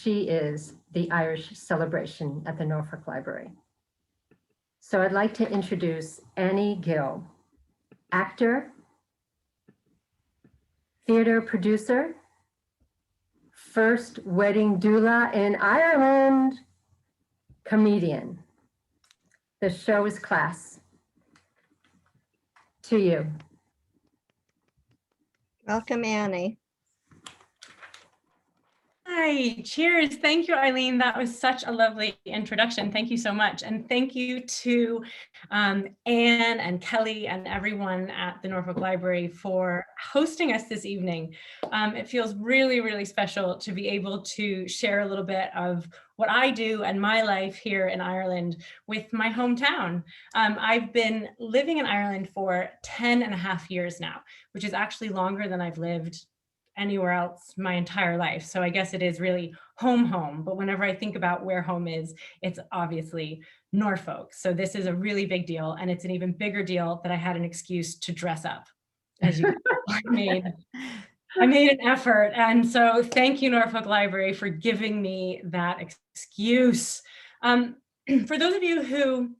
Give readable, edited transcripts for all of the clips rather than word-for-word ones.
she is the Irish celebration at the Norfolk Library. So I'd like to introduce Annie Gill, actor, theater producer, first wedding doula in Ireland, comedian. The show is class. To you. Welcome, Annie. Hi, cheers. Thank you, Eileen. That was such a lovely introduction. Thank you so much. And thank you to Anne and Kelly and everyone at the Norfolk Library for hosting us this evening. It feels really, really special to be able to share a little bit of what I do and my life here in Ireland with my hometown. I've been living in Ireland for 10.5 years now, which is actually longer than I've lived anywhere else my entire life. So I guess it is really home, but whenever I think about where home is, it's obviously Norfolk. So this is a really big deal, and it's an even bigger deal that I had an excuse to dress up. As you I made an effort, and so thank you, Norfolk Library, for giving me that excuse. For those of you who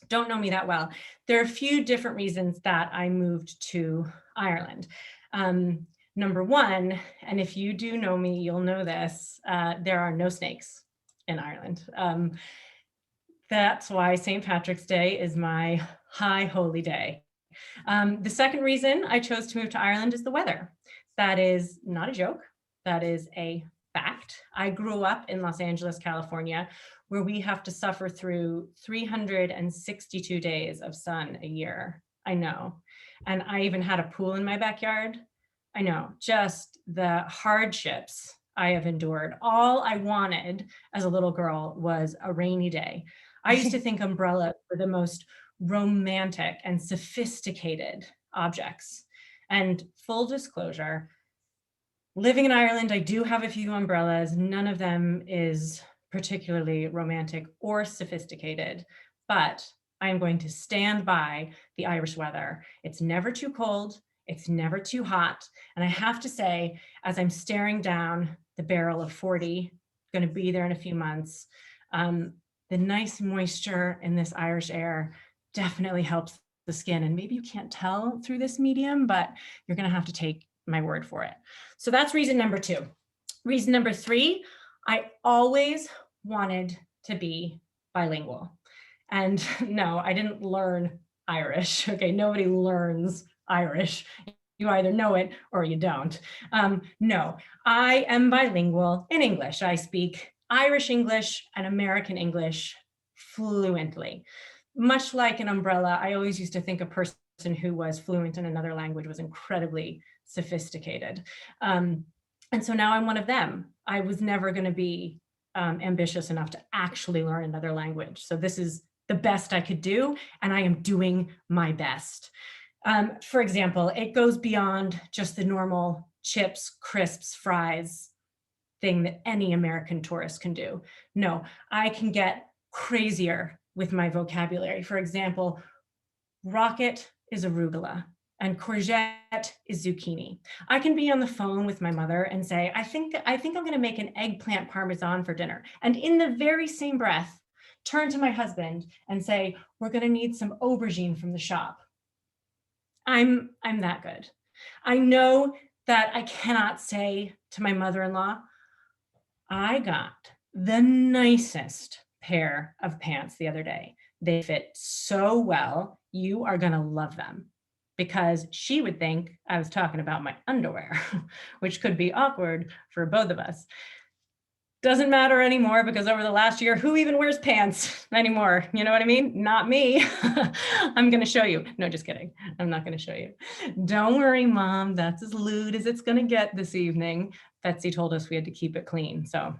don't know me that well, there are a few different reasons that I moved to Ireland. Number one, and if you do know me, you'll know this, there are no snakes in Ireland. That's why St. Patrick's Day is my high holy day. The second reason I chose to move to Ireland is the weather. That is not a joke, that is a fact. I grew up in Los Angeles, California, where we have to suffer through 362 days of sun a year. I know. And I even had a pool in my backyard. I know, just the hardships I have endured. All I wanted as a little girl was a rainy day. I used to think umbrellas were the most romantic and sophisticated objects. And full disclosure, living in Ireland, I do have a few umbrellas. None of them is particularly romantic or sophisticated, but I am going to stand by the Irish weather. It's never too cold. It's never too hot. And I have to say, as I'm staring down the barrel of 40, going to be there in a few months, the nice moisture in this Irish air definitely helps the skin. And maybe you can't tell through this medium, but you're going to have to take my word for it. So that's reason number two. Reason number three, I always wanted to be bilingual. And no, I didn't learn Irish. Okay, nobody learns Irish. You either know it or you don't. No, I am bilingual in English. I speak Irish English and American English fluently. Much like an umbrella, I always used to think a person who was fluent in another language was incredibly sophisticated. And so now I'm one of them. I was never going to be ambitious enough to actually learn another language. So this is the best I could do, and I am doing my best. For example, it goes beyond just the normal chips, crisps, fries thing that any American tourist can do. No, I can get crazier with my vocabulary. For example, rocket is arugula and courgette is zucchini. I can be on the phone with my mother and say, I think I'm going to make an eggplant parmesan for dinner. And in the very same breath, turn to my husband and say, we're going to need some aubergine from the shop. I'm that good. I know that I cannot say to my mother-in-law, I got the nicest pair of pants the other day. They fit so well, you are gonna love them. Because she would think I was talking about my underwear, which could be awkward for both of us. Doesn't matter anymore because over the last year, who even wears pants anymore? You know what I mean? Not me. I'm going to show you. No, just kidding. I'm not going to show you. Don't worry, Mom. That's as lewd as it's going to get this evening. Betsy told us we had to keep it clean. So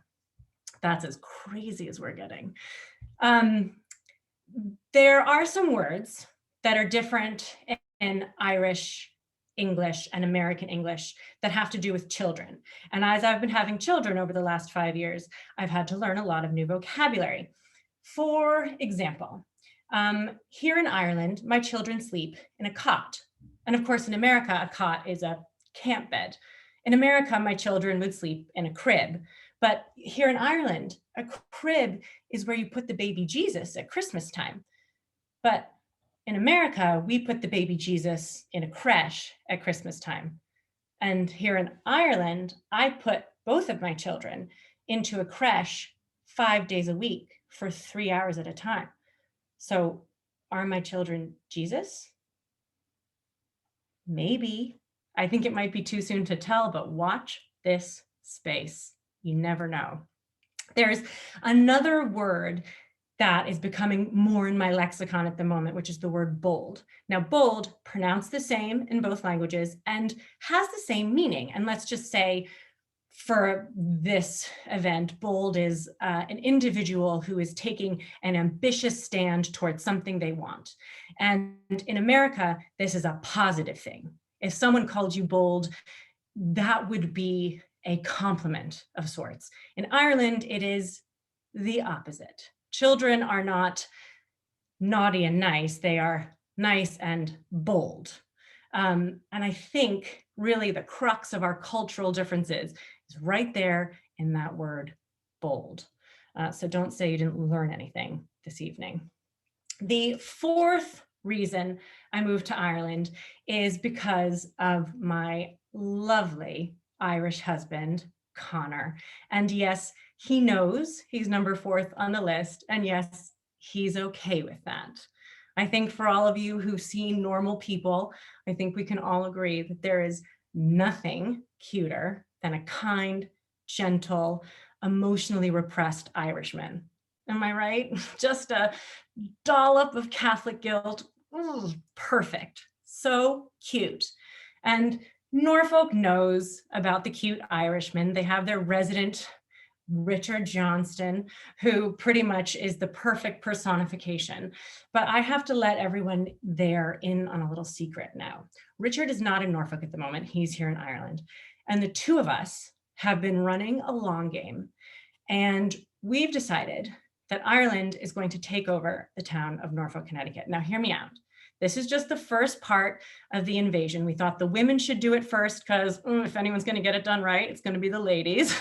that's as crazy as we're getting. There are some words that are different in Irish English and American English that have to do with children. And as I've been having children over the last 5 years, I've had to learn a lot of new vocabulary. For example, here in Ireland, my children sleep in a cot. And of course, in America, a cot is a camp bed. In America, my children would sleep in a crib. But here in Ireland, a crib is where you put the baby Jesus at Christmas time. But in America, we put the baby Jesus in a creche at Christmas time. And here in Ireland, I put both of my children into a creche 5 days a week for 3 hours at a time. So are my children Jesus? Maybe. I think it might be too soon to tell, but watch this space. You never know. There's another word that is becoming more in my lexicon at the moment, which is the word bold. Now, bold, pronounced the same in both languages and has the same meaning. And let's just say for this event, bold is an individual who is taking an ambitious stand towards something they want. And in America, this is a positive thing. If someone called you bold, that would be a compliment of sorts. In Ireland, it is the opposite. Children are not naughty and nice, they are nice and bold. And I think really the crux of our cultural differences is right there in that word bold. So don't say you didn't learn anything this evening. The fourth reason I moved to Ireland is because of my lovely Irish husband, Connor. And yes, he knows he's number 4th on the list. And yes, he's okay with that. I think for all of you who've seen normal people, I think we can all agree that there is nothing cuter than a kind, gentle, emotionally repressed Irishman. Am I right? Just a dollop of Catholic guilt. Ooh, perfect. So cute. And Norfolk knows about the cute Irishman. They have their resident Richard Johnston, who pretty much is the perfect personification. But I have to let everyone there in on a little secret now. Richard is not in Norfolk at the moment. He's here in Ireland. And the two of us have been running a long game. And we've decided that Ireland is going to take over the town of Norfolk, Connecticut. Now, hear me out. This is just the first part of the invasion. We thought the women should do it first because if anyone's going to get it done right, it's going to be the ladies.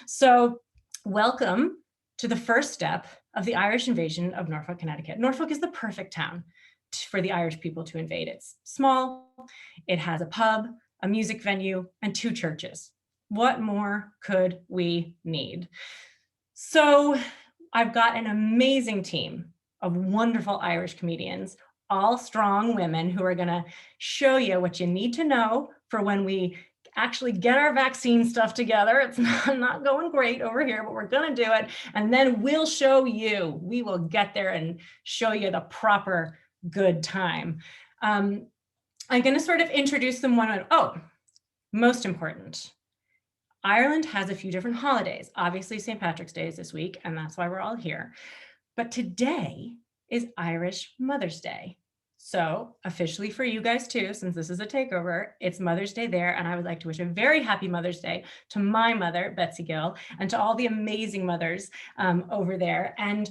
So welcome to the first step of the Irish invasion of Norfolk, Connecticut. Norfolk is the perfect town for the Irish people to invade. It's small, it has a pub, a music venue, and 2 churches. What more could we need? So I've got an amazing team of wonderful Irish comedians, all strong women who are going to show you what you need to know for when we actually get our vaccine stuff together. It's not going great over here, but we're going to do it. And then we'll show you, we will get there and show you the proper good time. I'm going to sort of introduce them one. Oh, most important. Ireland has a few different holidays. Obviously, St. Patrick's Day is this week, and that's why we're all here. But today is Irish Mother's Day. So officially for you guys too, since this is a takeover, it's Mother's Day there. And I would like to wish a very happy Mother's Day to my mother, Betsy Gill, and to all the amazing mothers over there. And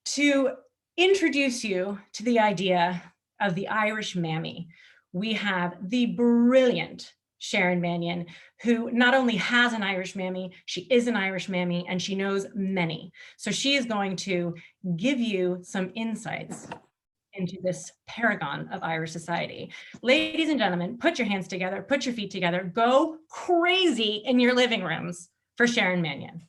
to introduce you to the idea of the Irish mammy, we have the brilliant Sharon Mannion, who not only has an Irish mammy, she is an Irish mammy, and she knows many. So she is going to give you some insights into this paragon of Irish society. Ladies and gentlemen, put your hands together, put your feet together, go crazy in your living rooms for Sharon Mannion.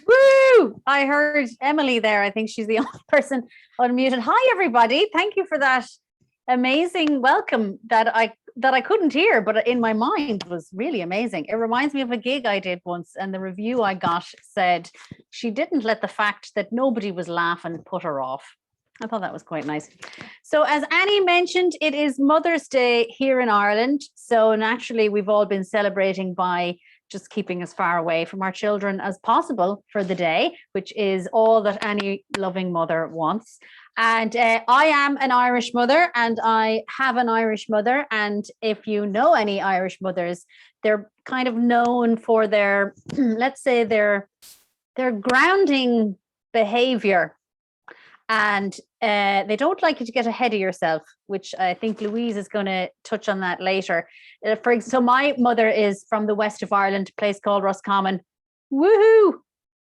Woo! I heard Emily there. I think she's the only person unmuted. Hi, everybody. Thank you for that amazing welcome that I couldn't hear, but in my mind was really amazing. It reminds me of a gig I did once, and the review I got said she didn't let the fact that nobody was laughing put her off. I thought that was quite nice. So as Annie mentioned, it is Mother's Day here in Ireland. So naturally, we've all been celebrating by just keeping as far away from our children as possible for the day, which is all that any loving mother wants. And I am an Irish mother, and I have an Irish mother. And if you know any Irish mothers, they're kind of known for their, let's say, their grounding behavior. And they don't like you to get ahead of yourself, which I think Louise is going to touch on that later. So my mother is from the west of Ireland, a place called Roscommon. Woohoo!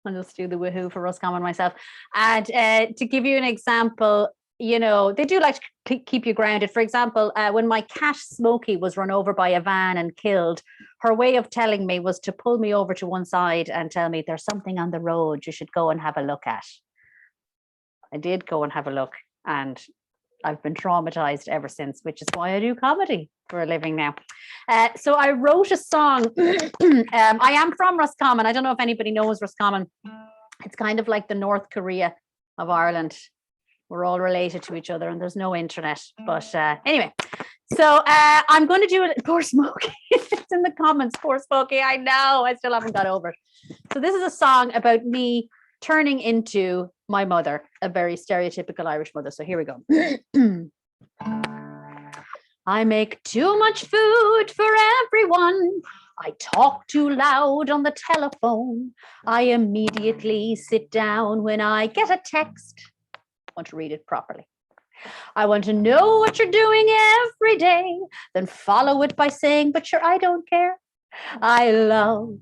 I'll just do the woohoo for Roscommon myself. And to give you an example, you know, they do like to keep you grounded. For example, when my cat Smokey was run over by a van and killed, her way of telling me was to pull me over to one side and tell me there's something on the road you should go and have a look at. I did go and have a look, and I've been traumatized ever since, which is why I do comedy for a living now. So I wrote a song. I am from Roscommon. I don't know if anybody knows Roscommon. It's kind of like the North Korea of Ireland. We're all related to each other and there's no internet. But anyway, so I'm going to do it. Poor Smokey. It's in the comments. Poor Smokey. I know. I still haven't got over it. So this is a song about me turning into my mother, a very stereotypical Irish mother. So here we go. I make too much food for everyone. I talk too loud on the telephone. I immediately sit down when I get a text. I want to read it properly. I want to know what you're doing every day, then follow it by saying, but sure, I don't care. I love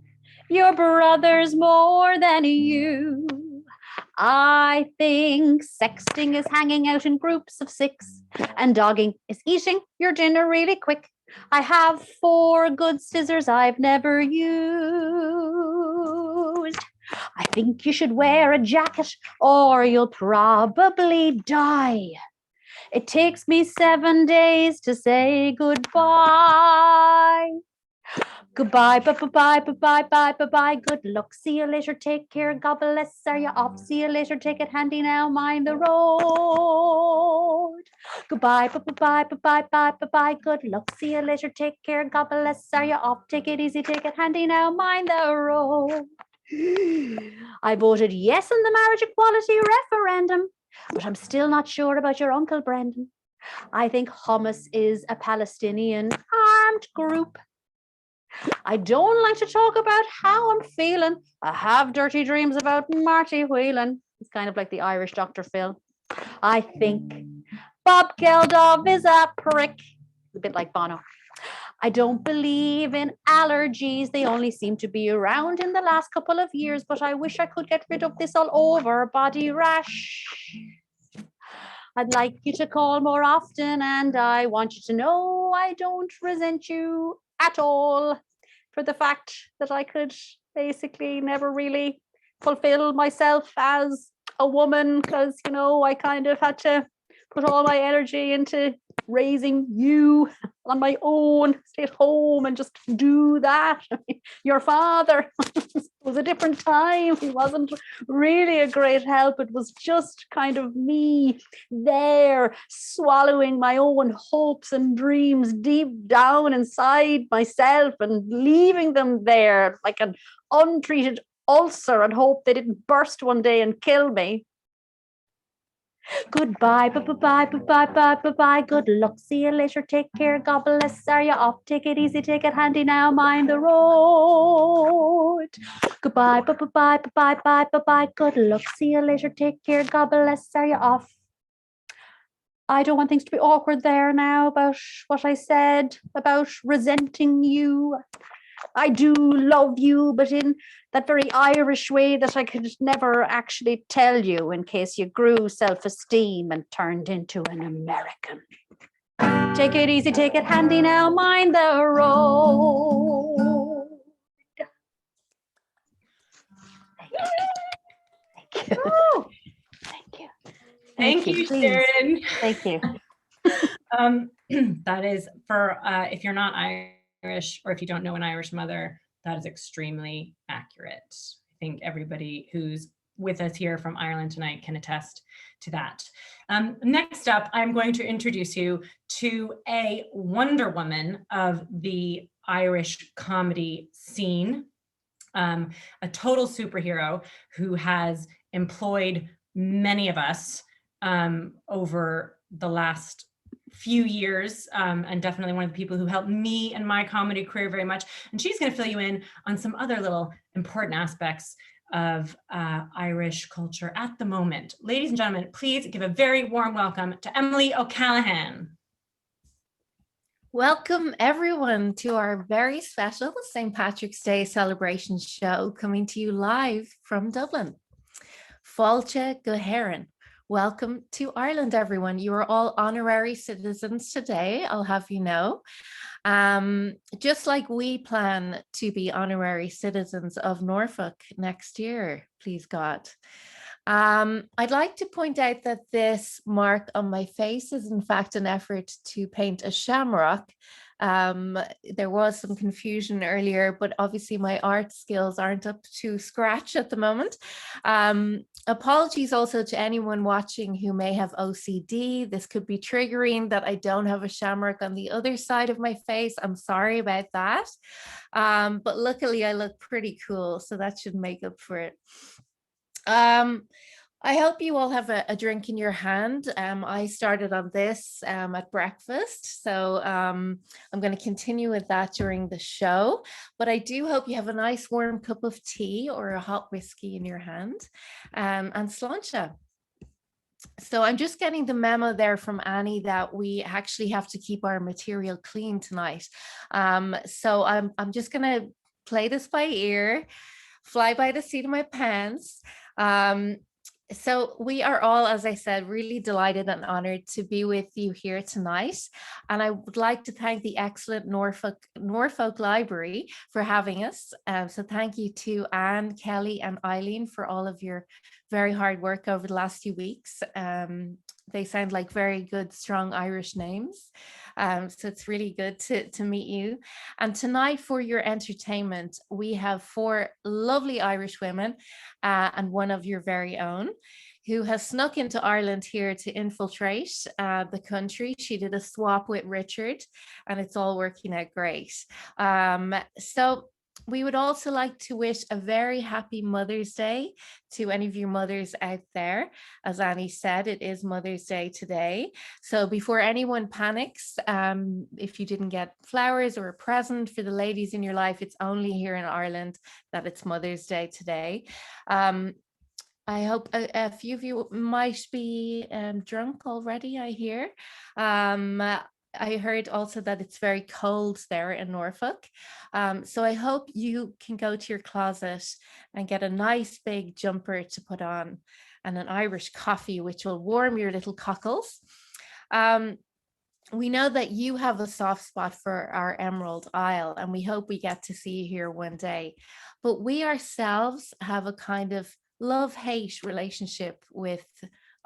your brothers more than you. I think sexting is hanging out in groups of 6 and dogging is eating your dinner really quick. I have 4 good scissors I've never used. I think you should wear a jacket or you'll probably die. It takes me 7 days to say goodbye. Goodbye, bye-bye, bye-bye, bye-bye, good luck, see you later, take care, God bless, are you off, see you later, take it handy now, mind the road. Goodbye, bye-bye, bye-bye, bye-bye, good luck, see you later, take care, God bless, are you off, take it easy, take it handy now, mind the road. I voted yes in the marriage equality referendum, but I'm still not sure about your Uncle Brendan. I think Hamas is a Palestinian armed group. I don't like to talk about how I'm feeling. I have dirty dreams about Marty Whelan. It's kind of like the Irish Dr. Phil. I think Bob Geldof is a prick. A bit like Bono. I don't believe in allergies. They only seem to be around in the last couple of years, but I wish I could get rid of this all over body rash. I'd like you to call more often, and I want you to know I don't resent you at all for the fact that I could basically never really fulfill myself as a woman because, you know, I kind of had to put all my energy into raising you on my own, stay at home and just do that. Your father was a different time. He wasn't really a great help. It was just kind of me there swallowing my own hopes and dreams deep down inside myself and leaving them there like an untreated ulcer and hope they didn't burst one day and kill me. Goodbye, bye-bye, bye-bye, bye-bye, good luck, see you later, take care, God bless, are you off, take it easy, take it handy now, mind the road. Goodbye, bye-bye, bye-bye, bye-bye, good luck, see you later, take care, God bless, are you off. I don't want things to be awkward there now about what I said about resenting you. I do love you, but in that very Irish way that I could never actually tell you in case you grew self-esteem and turned into an American. Take it easy, take it handy now, mind the road. Thank you. Thank you. Thank you, please. Sharon. Thank you. That is for, if you're not Irish or if you don't know an Irish mother, that is extremely accurate. I think everybody who's with us here from Ireland tonight can attest to that. Next up, I'm going to introduce you to a Wonder Woman of the Irish comedy scene, a total superhero who has employed many of us over the last few years, and definitely one of the people who helped me and my comedy career very much. And she's going to fill you in on some other little important aspects of Irish culture at the moment. Ladies and gentlemen, please give a very warm welcome to Emily O'Callaghan. Welcome everyone to our very special St. Patrick's Day celebration show coming to you live from Dublin. Fáilte go héireann. Welcome to Ireland, everyone. You are all honorary citizens today, I'll have you know. Just like we plan to be honorary citizens of Norfolk next year, please God. I'd like to point out that this mark on my face is in fact an effort to paint a shamrock. There was some confusion earlier, but obviously my art skills aren't up to scratch at the moment. Apologies also to anyone watching who may have OCD. This could be triggering that I don't have a shamrock on the other side of my face. I'm sorry about that. But luckily I look pretty cool, so that should make up for it. I hope you all have a drink in your hand. I started on this at breakfast, so I'm going to continue with that during the show. But I do hope you have a nice warm cup of tea or a hot whiskey in your hand, and sláinte. So I'm just getting the memo there from Annie that we actually have to keep our material clean tonight. So I'm just going to play this by ear, fly by the seat of my pants. So we are all, as I said, really delighted and honored to be with you here tonight. And I would like to thank the excellent Norfolk Library for having us. So thank you to Anne, Kelly, and Eileen for all of your very hard work over the last few weeks. They sound like very good, strong Irish names. So it's really good to meet you. And tonight for your entertainment, we have 4 lovely Irish women and one of your very own who has snuck into Ireland here to infiltrate the country. She did a swap with Richard and it's all working out great. So we would also like to wish a very happy Mother's Day to any of you mothers out there. As Annie said, it is Mother's Day today. So before anyone panics, if you didn't get flowers or a present for the ladies in your life, it's only here in Ireland that it's Mother's Day today. I hope a few of you might be drunk already, I hear. I heard also that it's very cold there in Norfolk. So I hope you can go to your closet and get a nice big jumper to put on and an Irish coffee, which will warm your little cockles. We know that you have a soft spot for our Emerald Isle, and we hope we get to see you here one day. But we ourselves have a kind of love-hate relationship with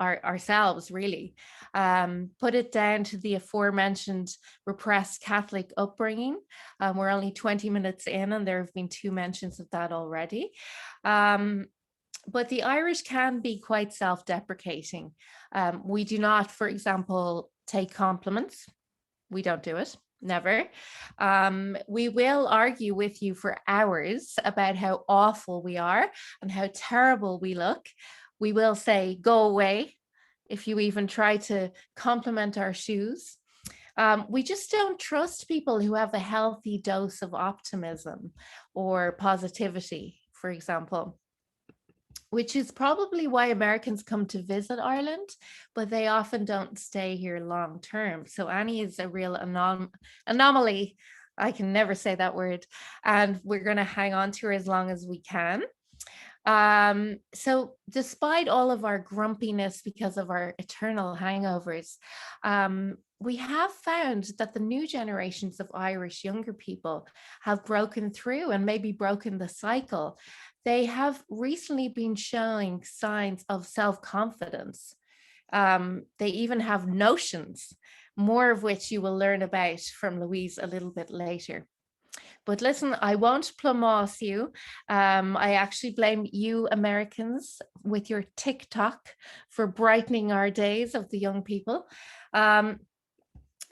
ourselves, really. Put it down to the aforementioned repressed Catholic upbringing. We're only 20 minutes in and there have been 2 mentions of that already. But the Irish can be quite self-deprecating. We do not, for example, take compliments. We don't do it. Never. We will argue with you for hours about how awful we are and how terrible we look. We will say, go away, if you even try to compliment our shoes. We just don't trust people who have a healthy dose of optimism or positivity, for example, which is probably why Americans come to visit Ireland, but they often don't stay here long term. So Annie is a real anomaly. I can never say that word. And we're going to hang on to her as long as we can. So despite all of our grumpiness because of our eternal hangovers, we have found that the new generations of Irish younger people have broken through and maybe broken the cycle. They have recently been showing signs of self-confidence. They even have notions, more of which you will learn about from Louise a little bit later. But listen, I won't plumoss you. I actually blame you Americans with your TikTok for brightening our days of the young people.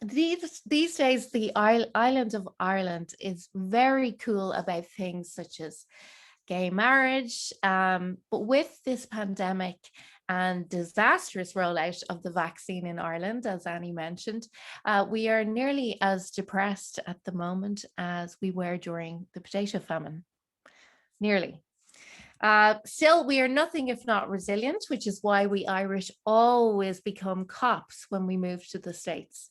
These days, the island of Ireland is very cool about things such as gay marriage. But with this pandemic and disastrous rollout of the vaccine in Ireland, as Annie mentioned, we are nearly as depressed at the moment as we were during the potato famine. Nearly. Still, we are nothing if not resilient, which is why we Irish always become cops when we move to the States.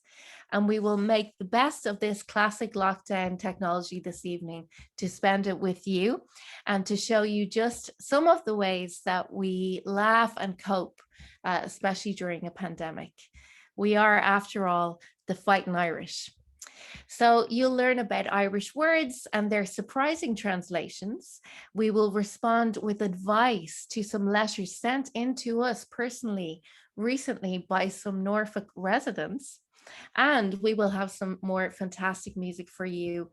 and we will make the best of this classic lockdown technology this evening to spend it with you and to show you just some of the ways that we laugh and cope, especially during a pandemic. We are, after all, the fighting Irish. So you'll learn about Irish words and their surprising translations. We will respond with advice to some letters sent in to us personally recently by some Norfolk residents. And we will have some more fantastic music for you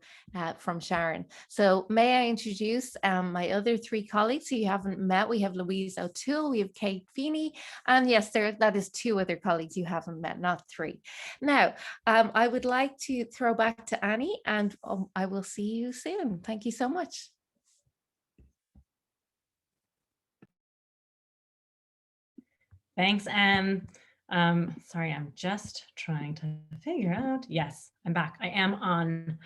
from Sharon. So may I introduce my other three colleagues who you haven't met. We have Louise O'Toole, we have Kate Feeney, and yes, that is two other colleagues you haven't met, not three. Now, I would like to throw back to Annie, and I will see you soon. Thank you so much. Thanks, Anne. Sorry, I'm just trying to figure out. Yes, I'm back. I am on.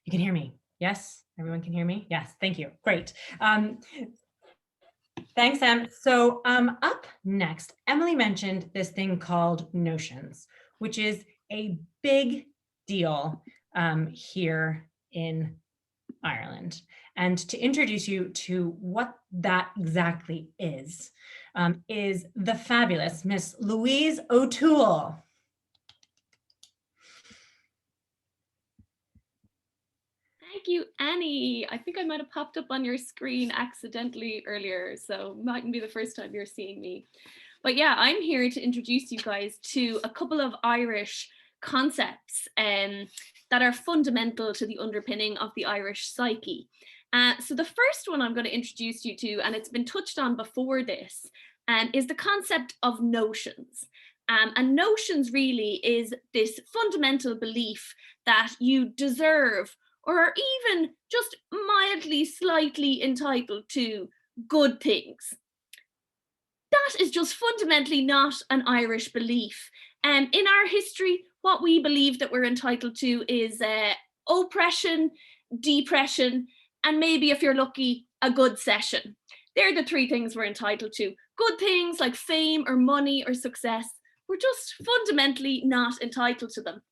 You can hear me. Yes, everyone can hear me. Yes, thank you. Great. Thanks, Em. So up next, Emily mentioned this thing called notions, which is a big deal here in Ireland. And to introduce you to what that exactly is the fabulous Miss Louise O'Toole. Thank you, Annie. I think I might have popped up on your screen accidentally earlier, so mightn't be the first time you're seeing me. But yeah, I'm here to introduce you guys to a couple of Irish concepts that are fundamental to the underpinning of the Irish psyche. So the first one I'm going to introduce you to, and it's been touched on before this, is the concept of notions. And notions really is this fundamental belief that you deserve or are even just mildly, slightly entitled to good things. That is just fundamentally not an Irish belief. In our history, what we believe that we're entitled to is oppression, depression, and maybe if you're lucky, a good session. They're the three things we're entitled to. Good things like fame or money or success, we're just fundamentally not entitled to them.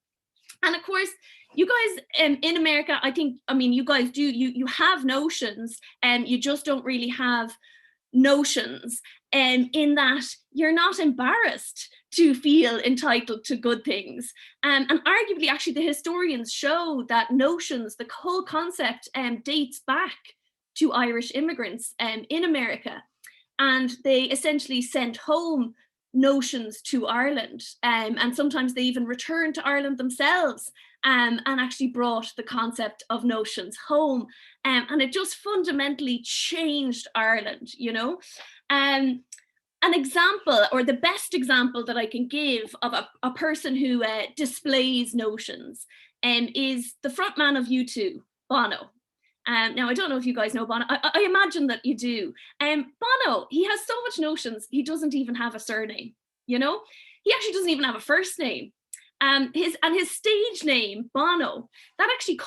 And of course, you guys in America, you guys do, you have notions and you just don't really have notions in that you're not embarrassed to feel entitled to good things. And arguably, actually, the historians show that notions, the whole concept dates back to Irish immigrants in America. And they essentially sent home notions to Ireland. And sometimes they even returned to Ireland themselves and actually brought the concept of notions home. And it just fundamentally changed Ireland, you know. An example, or the best example that I can give of a person who displays notions is the frontman of U2, Bono. Now, I don't know if you guys know Bono. I imagine that you do. Bono, he has so much notions, he doesn't even have a surname, you know? He actually doesn't even have a first name. His stage name, Bono, that actually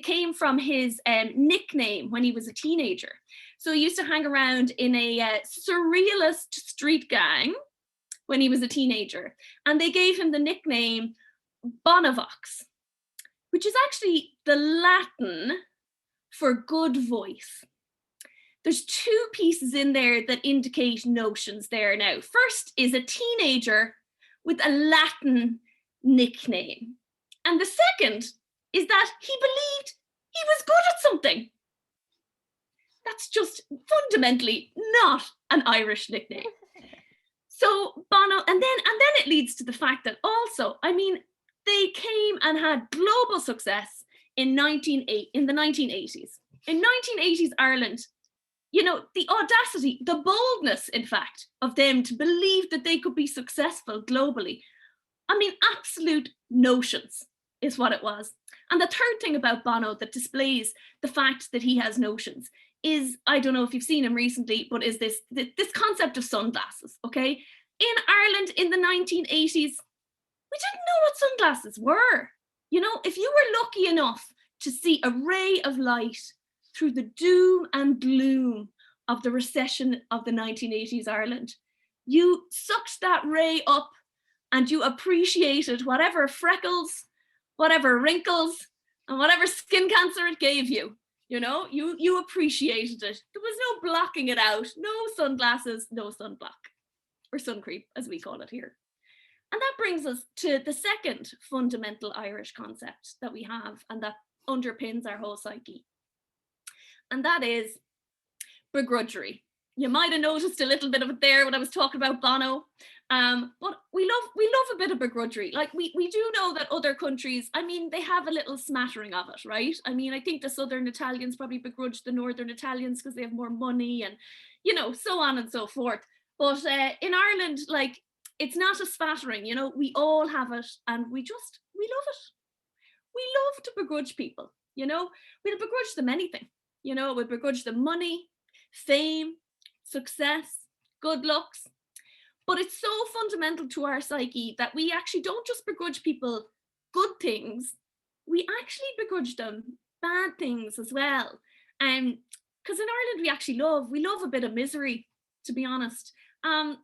came from his nickname when he was a teenager. So he used to hang around in a surrealist street gang when he was a teenager. And they gave him the nickname Bonovox, which is actually the Latin for good voice. There's two pieces in there that indicate notions there now. First is a teenager with a Latin nickname. And the second is that he believed he was good at something. That's just fundamentally not an Irish nickname. So Bono, and then it leads to the fact that also, they came and had global success in the 1980s. In 1980s Ireland, you know, the audacity, the boldness, in fact, of them to believe that they could be successful globally. Absolute notions is what it was. And the third thing about Bono that displays the fact that he has notions is, I don't know if you've seen him recently, but is this concept of sunglasses, okay? In Ireland in the 1980s, we didn't know what sunglasses were. You know, if you were lucky enough to see a ray of light through the doom and gloom of the recession of the 1980s Ireland, you sucked that ray up and you appreciated whatever freckles, whatever wrinkles, and whatever skin cancer it gave you. You know, you appreciated it. There was no blocking it out, no sunglasses, no sunblock, or sun cream, as we call it here. And that brings us to the second fundamental Irish concept that we have and that underpins our whole psyche. And that is begrudgery. You might have noticed a little bit of it there when I was talking about Bono. But we love a bit of begrudgery. Like we do know that other countries, I mean, they have a little smattering of it, right? I mean, I think the Southern Italians probably begrudge the Northern Italians because they have more money and, you know, so on and so forth. But in Ireland, like, it's not a smattering, you know, we all have it and we love it. We love to begrudge people, you know, we'll begrudge them anything, you know, we'll begrudge them money, fame, success, good looks. But it's so fundamental to our psyche that we actually don't just begrudge people good things, we actually begrudge them bad things as well. Because in Ireland we actually love a bit of misery, to be honest.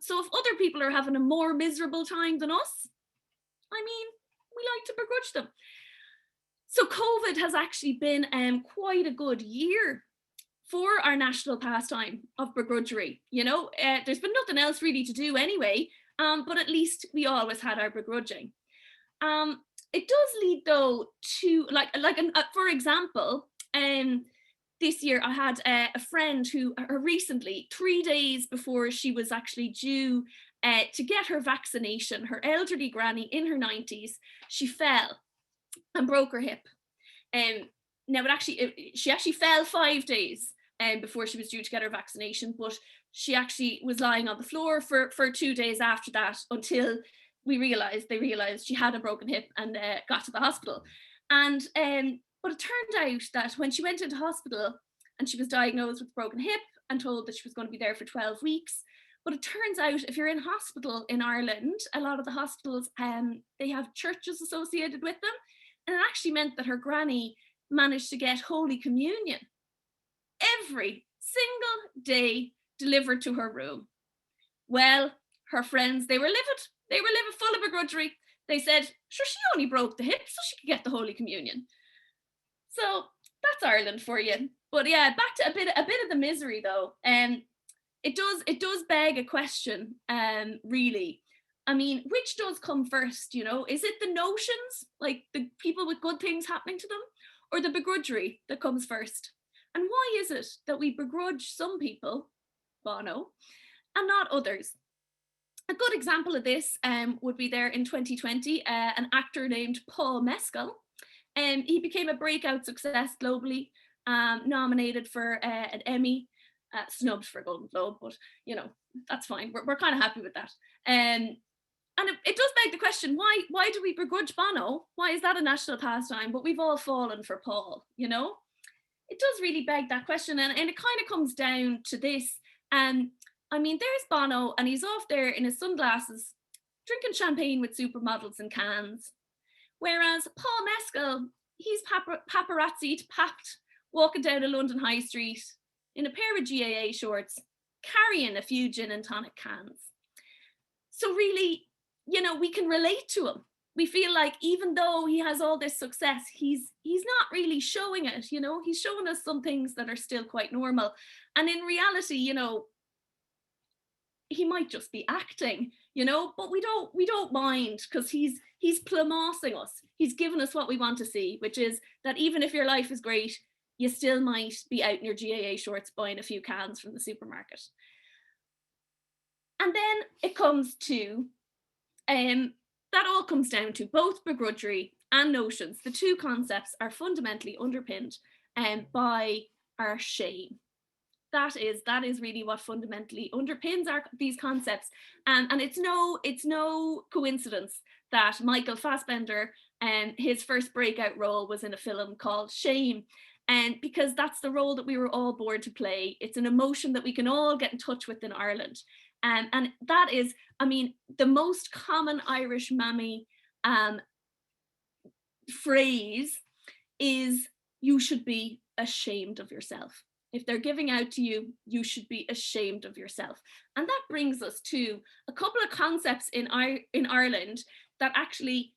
So if other people are having a more miserable time than us, I mean, we like to begrudge them. So COVID has actually been quite a good year for our national pastime of begrudgery. You know, there's been nothing else really to do anyway, but at least we always had our begrudging. It does lead though to for example, this year I had a friend who recently, 3 days before she was actually due to get her vaccination, her elderly granny in her 90s, she fell and broke her hip. Now she actually fell 5 days before she was due to get her vaccination, but she actually was lying on the floor for 2 days after that until they realized she had a broken hip and got to the hospital. And but it turned out that when she went into hospital and she was diagnosed with a broken hip and told that she was going to be there for 12 weeks, but it turns out if you're in hospital in Ireland, a lot of the hospitals, they have churches associated with them. And it actually meant that her granny managed to get Holy Communion every single day delivered to her room. Well, her friends, they were livid. They were livid, full of begrudgery. They said, sure, she only broke the hip so she could get the Holy Communion. So that's Ireland for you. But yeah, back to a bit of the misery though. It does beg a question, really. I mean, which does come first, you know? Is it the notions, like the people with good things happening to them, or the begrudgery that comes first? And why is it that we begrudge some people, Bono, and not others? A good example of this would be there in 2020, an actor named Paul Mescal. He became a breakout success globally, nominated for an Emmy, snubbed for a Golden Globe, but you know, that's fine. We're kind of happy with that. And it does beg the question, why do we begrudge Bono? Why is that a national pastime? But we've all fallen for Paul, you know? It does really beg that question. And it kind of comes down to this. I mean, there's Bono and he's off there in his sunglasses, drinking champagne with supermodels in Cannes. Whereas Paul Mescal, he's paparazzi'd, papped, walking down a London high street in a pair of GAA shorts, carrying a few gin and tonic cans. So really, you know, we can relate to him. We feel like even though he has all this success, he's not really showing it, you know, he's showing us some things that are still quite normal. And in reality, you know, he might just be acting, you know, but we don't mind because he's plumossing us. He's given us what we want to see, which is that even if your life is great, you still might be out in your GAA shorts buying a few cans from the supermarket. And then it comes to, that all comes down to both begrudgery and notions. The two concepts are fundamentally underpinned by our shame. That is really what fundamentally underpins these concepts. And it's no coincidence that Michael Fassbender, his first breakout role was in a film called Shame. And because that's the role that we were all born to play. It's an emotion that we can all get in touch with in Ireland. And that is, I mean, the most common Irish mammy phrase is, you should be ashamed of yourself. If they're giving out to you, you should be ashamed of yourself. And that brings us to a couple of concepts in Ireland that actually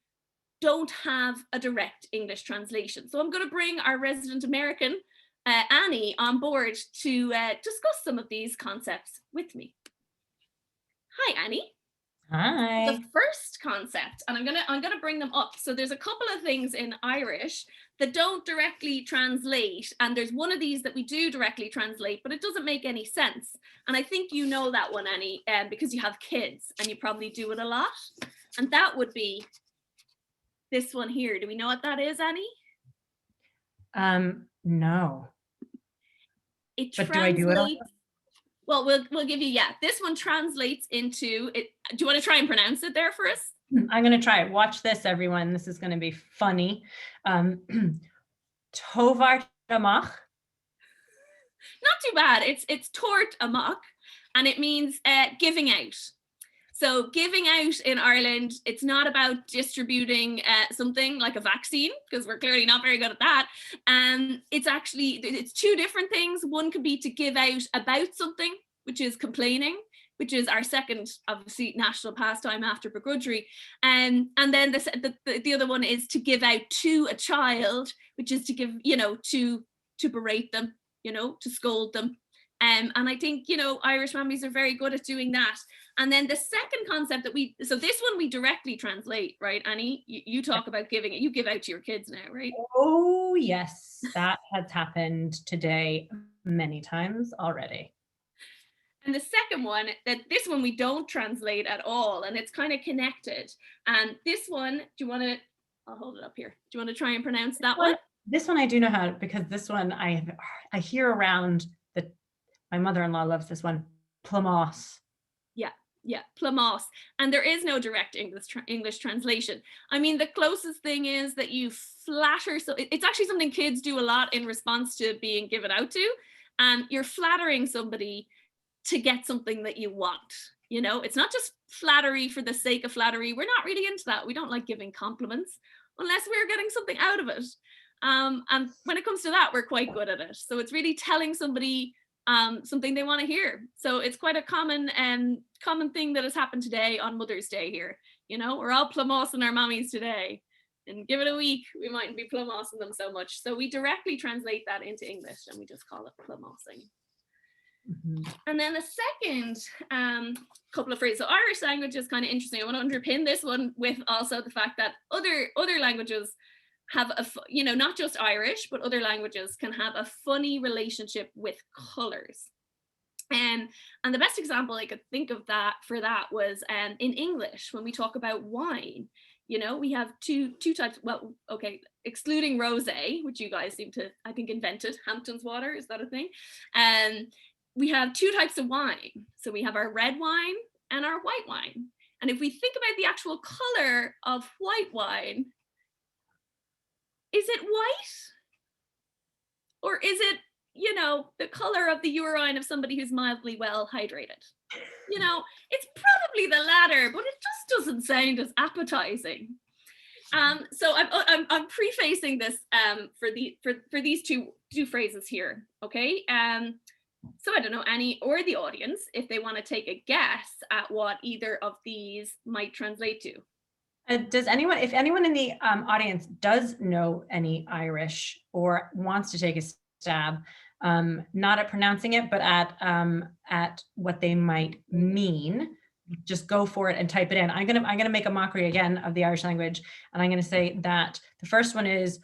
don't have a direct English translation. So I'm going to bring our resident American, Annie, on board to discuss some of these concepts with me. Hi, Annie. Hi. The first concept, and I'm gonna bring them up. So there's a couple of things in Irish that don't directly translate, and there's one of these that we do directly translate, but it doesn't make any sense. And I think you know that one, Annie, because you have kids and you probably do it a lot. And that would be this one here. Do we know what that is, Annie? No. It But do I do it all? Well, we'll give you, yeah. This one translates into it. Do you want to try and pronounce it there for us? I'm going to try it. Watch this, everyone. This is going to be funny. Tovart amach. Not too bad. It's tort amach, and it means giving out. So giving out in Ireland, it's not about distributing something like a vaccine, because we're clearly not very good at that. It's two different things. One could be to give out about something, which is complaining, which is our second, obviously, national pastime after begrudgery. And then the other one is to give out to a child, which is to give, to berate them, to scold them. And I think, Irish mammies are very good at doing that. And then the second concept so this one we directly translate, right, Annie? You talk about giving it, you give out to your kids now, right? Oh, yes, that has happened today many times already. And the second one, this one we don't translate at all, and it's kind of connected. And this one, I'll hold it up here. Do you want to try and pronounce that one? This one I do know how, because this one I hear around my mother-in-law loves this one, plumos. Yeah, plumos. And there is no direct English translation. I mean, the closest thing is that you flatter. So it's actually something kids do a lot in response to being given out to. And you're flattering somebody to get something that you want. It's not just flattery for the sake of flattery. We're not really into that. We don't like giving compliments unless we're getting something out of it. And when it comes to that, we're quite good at it. So it's really telling somebody something they want to hear. So it's quite a common thing that has happened today on Mother's Day here. We're all plumosing our mummies today, and give it a week, we mightn't be plumosing them so much. So we directly translate that into English and we just call it plumosing. Mm-hmm. And then the second couple of phrases. So Irish language is kind of interesting. I want to underpin this one with also the fact that other languages have not just Irish, but other languages can have a funny relationship with colors. And the best example I could think of for that was in English, when we talk about wine. We have two types. Well, okay, excluding rosé, which you guys seem to, I think, invented. Hampton's water, is that a thing? We have two types of wine. So we have our red wine and our white wine. And if we think about the actual color of white wine, is it white? Or is it, the color of the urine of somebody who's mildly well hydrated? It's probably the latter, but it just doesn't sound as appetizing. So I'm prefacing this for these two phrases here, okay? So I don't know, Annie or the audience, if they want to take a guess at what either of these might translate to. If anyone in the audience does know any Irish or wants to take a stab, not at pronouncing it, but at what they might mean, just go for it and type it in. I'm gonna make a mockery again of the Irish language, and I'm gonna say that the first one is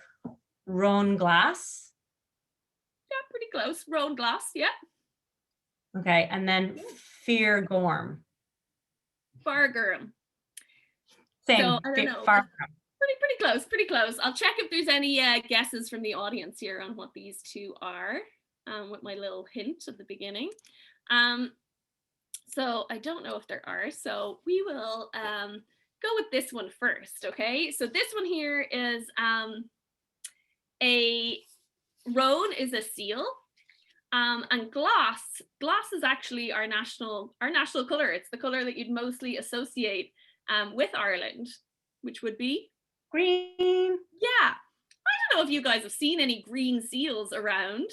roan glass. Yeah, pretty close. Roan glass, yeah. Okay, and then fear gorm. Fargurm. Same. So I don't know. Pretty close. I'll check if there's any guesses from the audience here on what these two are, with my little hint at the beginning. So I don't know if there are. So we will go with this one first. Okay. So this one here is a roan is a seal. And glass is actually our national color. It's the color that you'd mostly associate with Ireland, which would be green. Yeah. I don't know if you guys have seen any green seals around,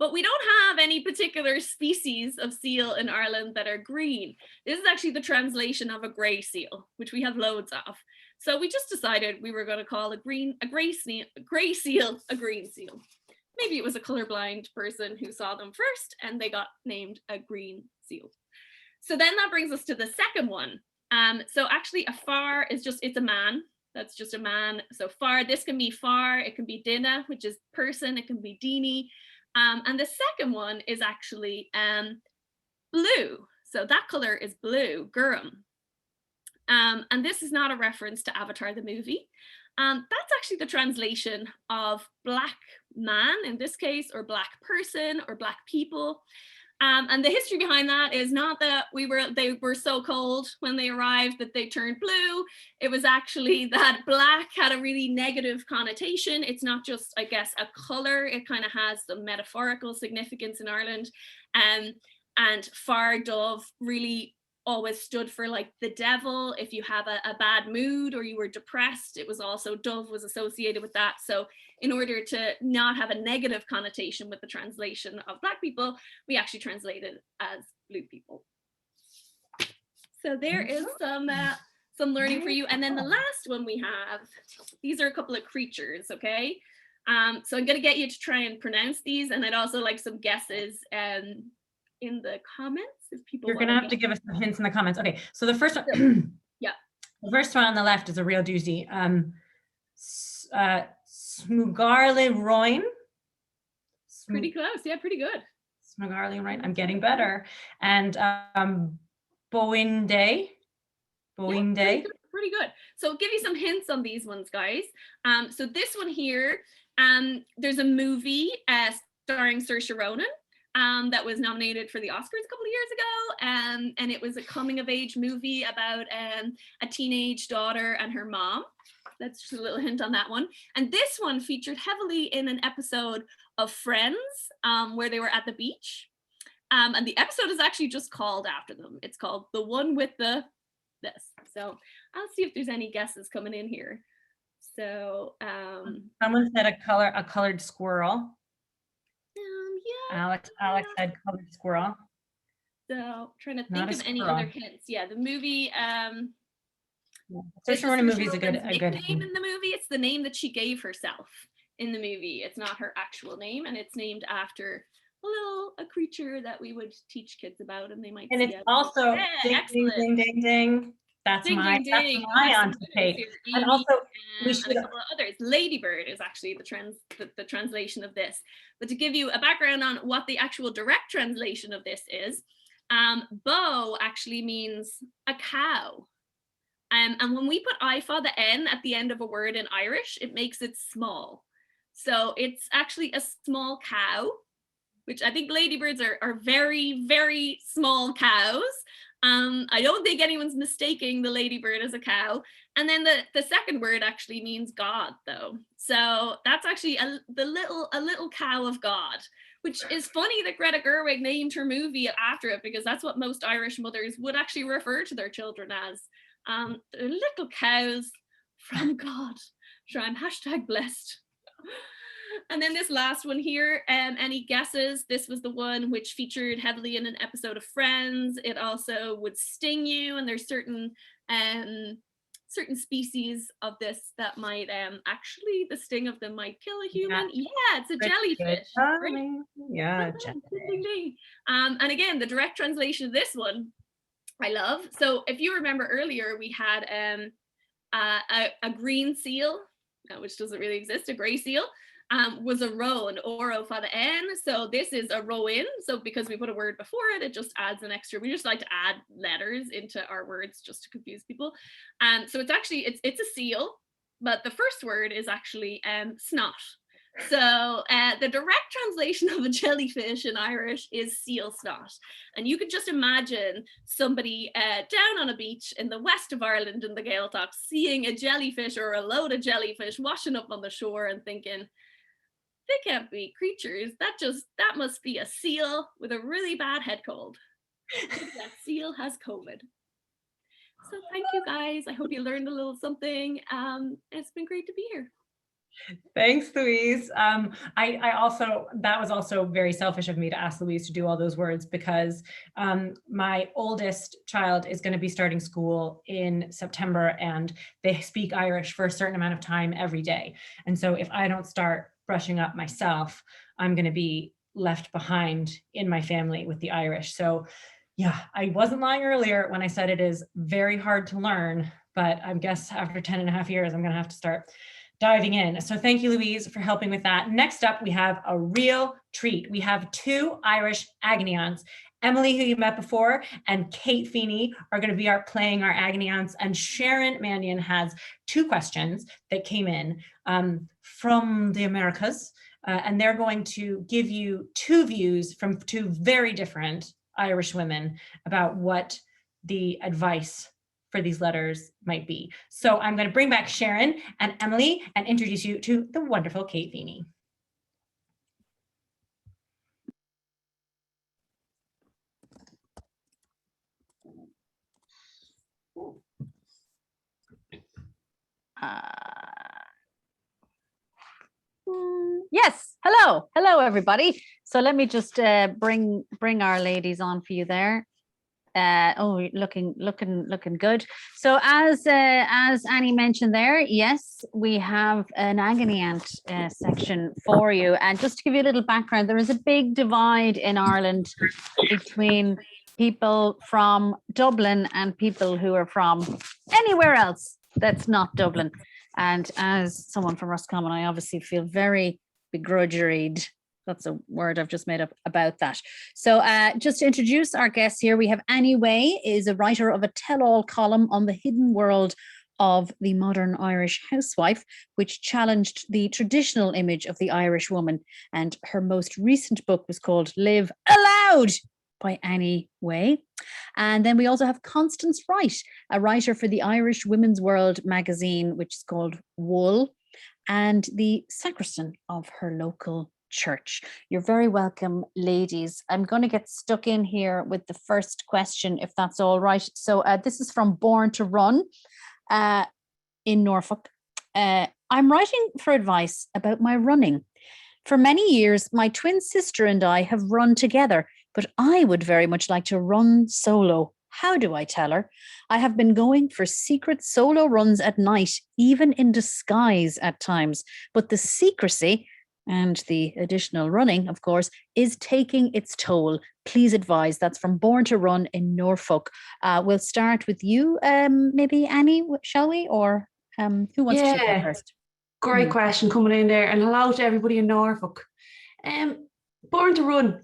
But we don't have any particular species of seal in Ireland that are green. This is actually the translation of a grey seal, which we have loads of. So we just decided we were going to call a grey seal a green seal. Maybe it was a colorblind person who saw them first and they got named a green seal. So then that brings us to the second one. So actually a far is just, it's a man. That's just a man. So far, this can be far, it can be dinna, which is person, it can be dini. And the second one is actually blue. So that color is blue, Gurum. And this is not a reference to Avatar the movie. That's actually the translation of black man in this case, or black person, or black people. And the history behind that is not that they were so cold when they arrived that they turned blue. It was actually that black had a really negative connotation. It's not just, I guess, a color. It kind of has some metaphorical significance in Ireland. And Far Dove really always stood for like the devil. If you have a bad mood or you were depressed, it was also, dove was associated with that. So in order to not have a negative connotation with the translation of black people, we actually translated as blue people. So there is some learning for you. And then the last one we have, these are a couple of creatures, okay? So I'm gonna get you to try and pronounce these, and I'd also like some guesses in the comments if people. You're gonna have to give us some hints in the comments. Okay, so the first one, yeah, the first one on the left is a real doozy. Smugarle Roin. Pretty close, yeah, pretty good. Smugarle Roin, I'm getting better. And Bowen Day. Bowen Day. Pretty good. So I'll give you some hints on these ones, guys. So this one here, there's a movie starring Saoirse Ronan. That was nominated for the Oscars a couple of years ago, and it was a coming of age movie about a teenage daughter and her mom. That's just a little hint on that one. And this one featured heavily in an episode of Friends, where they were at the beach. And the episode is actually just called after them. It's called The One with the This. So I'll see if there's any guesses coming in here. So someone said a colored squirrel. Yeah. Alex said colored squirrel. So trying to think of any other hints. Yeah, the movie. Saoirse Ronan movie is a good name in the movie. It's the name that she gave herself in the movie. It's not her actual name, and it's named after a creature that we would teach kids about, and they might. And it's also ding, ding, ding, ding. That's my anticipate. And also, we should and a couple of others. Ladybird is actually the translation of this. But to give you a background on what the actual direct translation of this is, bow actually means a cow. And when we put ifa, the N at the end of a word in Irish, it makes it small. So it's actually a small cow, which I think ladybirds are very, very small cows. I don't think anyone's mistaking the ladybird as a cow. And then the second word actually means God, though. So that's actually a little cow of God, which is funny that Greta Gerwig named her movie after it, because that's what most Irish mothers would actually refer to their children as. They're little cows from God. Sure, I'm #blessed. And then this last one here, any guesses? This was the one which featured heavily in an episode of Friends. It also would sting you, and there's certain species of this that might actually, the sting of them might kill a human. Yeah, it's a jellyfish. Right? Yeah, jellyfish. And again, the direct translation of this one, I love. So if you remember earlier, we had a green seal, which doesn't really exist, a gray seal. Was a row, an oro for the N. So this is a row in. So because we put a word before it, it just adds an extra. We just like to add letters into our words just to confuse people. So it's actually, it's a seal, but the first word is actually snot. So the direct translation of a jellyfish in Irish is seal snot. And you could just imagine somebody down on a beach in the west of Ireland in the Gaeltacht seeing a jellyfish or a load of jellyfish washing up on the shore and thinking, they can't be creatures. That must be a seal with a really bad head cold. That seal has COVID. So thank you guys. I hope you learned a little something. It's been great to be here. Thanks, Louise. I also, that was also very selfish of me to ask Louise to do all those words because my oldest child is going to be starting school in September and they speak Irish for a certain amount of time every day. And so if I don't start brushing up myself, I'm going to be left behind in my family with the Irish. So yeah, I wasn't lying earlier when I said it is very hard to learn, but I guess after 10 and a half years, I'm going to have to start diving in. So thank you, Louise, for helping with that. Next up, we have a real treat. We have two Irish agony aunts. Emily, who you met before, and Kate Feeney are going to be playing our agony aunts. And Sharon Mannion has two questions that came in from the Americas. And they're going to give you two views from two very different Irish women about what the advice for these letters might be. So I'm going to bring back Sharon and Emily and introduce you to the wonderful Kate Feeney. Yes, hello everybody. So let me just bring our ladies on for you there. Oh, looking good. So as Annie mentioned there, yes, we have an agony aunt section for you. And just to give you a little background, there is a big divide in Ireland between people from Dublin and people who are from anywhere else that's not Dublin. And as someone from Roscommon, I obviously feel very begrudgeried. That's a word I've just made up about that. So just to introduce our guests here, we have Annie Way, is a writer of a tell-all column on the hidden world of the modern Irish housewife, which challenged the traditional image of the Irish woman. And her most recent book was called Live Aloud by Annie Way. And then we also have Constance Wright, a writer for the Irish Women's World magazine, which is called Wool, and the sacristan of her local church. You're very welcome, ladies. I'm going to get stuck in here with the first question, if that's all right. So this is from Born to Run in Norfolk. I'm writing for advice about my running. For many years, my twin sister and I have run together, but I would very much like to run solo. How do I tell her? I have been going for secret solo runs at night, even in disguise at times, but the secrecy and the additional running, of course, is taking its toll. Please advise. That's from Born to Run in Norfolk. We'll start with you, maybe Annie, shall we? Or who wants to take that first? Great question coming in there. And hello to everybody in Norfolk. Born to Run.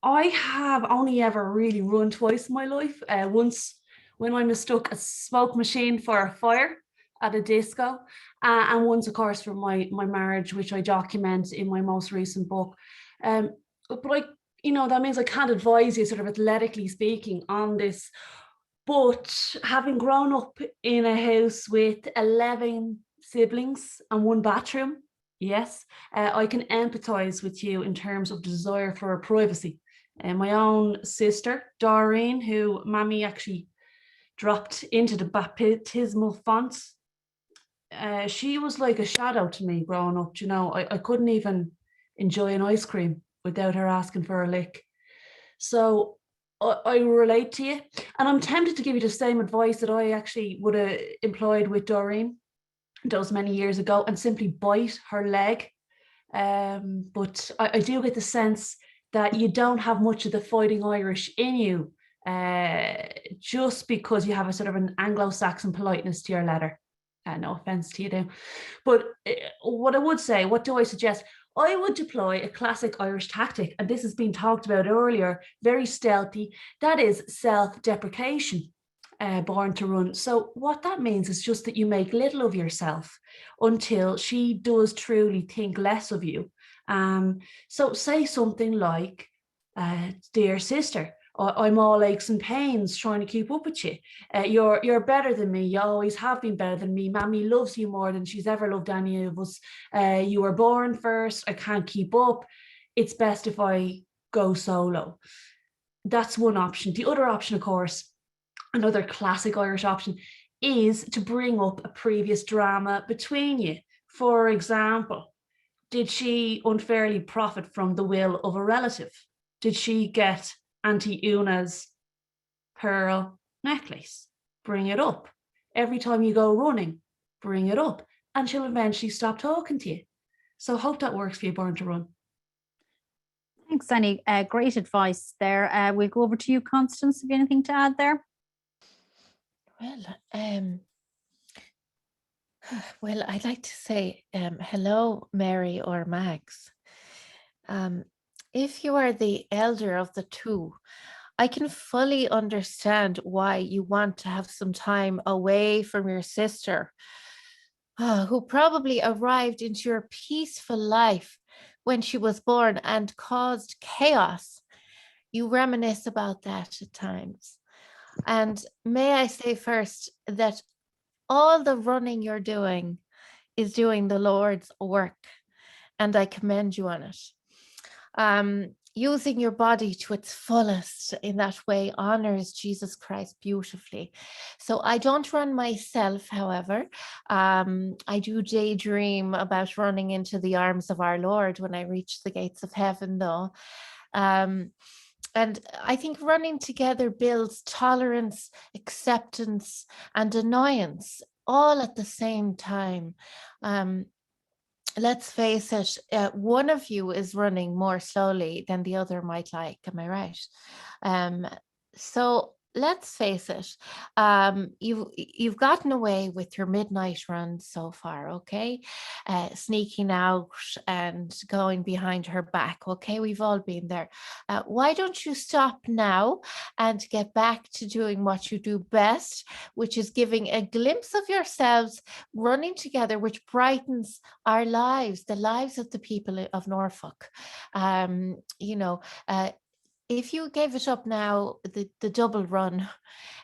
I have only ever really run twice in my life. Once when I mistook a smoke machine for a fire at a disco, and once, of course, for my marriage, which I document in my most recent book. But that means I can't advise you, sort of athletically speaking, on this. But having grown up in a house with 11 siblings and one bathroom, yes, I can empathise with you in terms of desire for privacy. My own sister, Doreen, who Mammy actually dropped into the baptismal font, she was like a shadow to me growing up. I couldn't even enjoy an ice cream without her asking for a lick. So I relate to you, and I'm tempted to give you the same advice that I actually would have employed with Doreen those many years ago, and simply bite her leg. But I do get the sense that you don't have much of the fighting Irish in you, just because you have a sort of an Anglo-Saxon politeness to your letter. No offense to you there. But what I would say, what do I suggest? I would deploy a classic Irish tactic, and this has been talked about earlier, very stealthy. That is self-deprecation, Born to Run. So what that means is just that you make little of yourself until she does truly think less of you. So say something like, dear sister, I'm all aches and pains trying to keep up with you. You're better than me. You always have been better than me. Mammy loves you more than she's ever loved any of us. You were born first. I can't keep up. It's best if I go solo. That's one option. The other option, of course, another classic Irish option, is to bring up a previous drama between you. For example, did she unfairly profit from the will of a relative? Did she get Auntie Una's pearl necklace? Bring it up. Every time you go running, bring it up. And she'll eventually stop talking to you. So hope that works for you, Born to Run. Thanks, Annie. Great advice there. We'll go over to you, Constance. Have you anything to add there? Well, I'd like to say hello, Mary or Max. If you are the elder of the two, I can fully understand why you want to have some time away from your sister, who probably arrived into your peaceful life when she was born and caused chaos. You reminisce about that at times. And may I say first that all the running you're doing is doing the Lord's work, and I commend you on it. Using your body to its fullest in that way honors Jesus Christ beautifully. So I don't run myself, however. I do daydream about running into the arms of our Lord when I reach the gates of heaven, though. And I think running together builds tolerance, acceptance, and annoyance all at the same time. Let's face it, one of you is running more slowly than the other might like. Am I right? So let's face it, you've gotten away with your midnight run so far, okay? Sneaking out and going behind her back, okay? We've all been there. Why don't you stop now and get back to doing what you do best, which is giving a glimpse of yourselves running together, which brightens our lives, the lives of the people of Norfolk. If you gave it up now, the double run,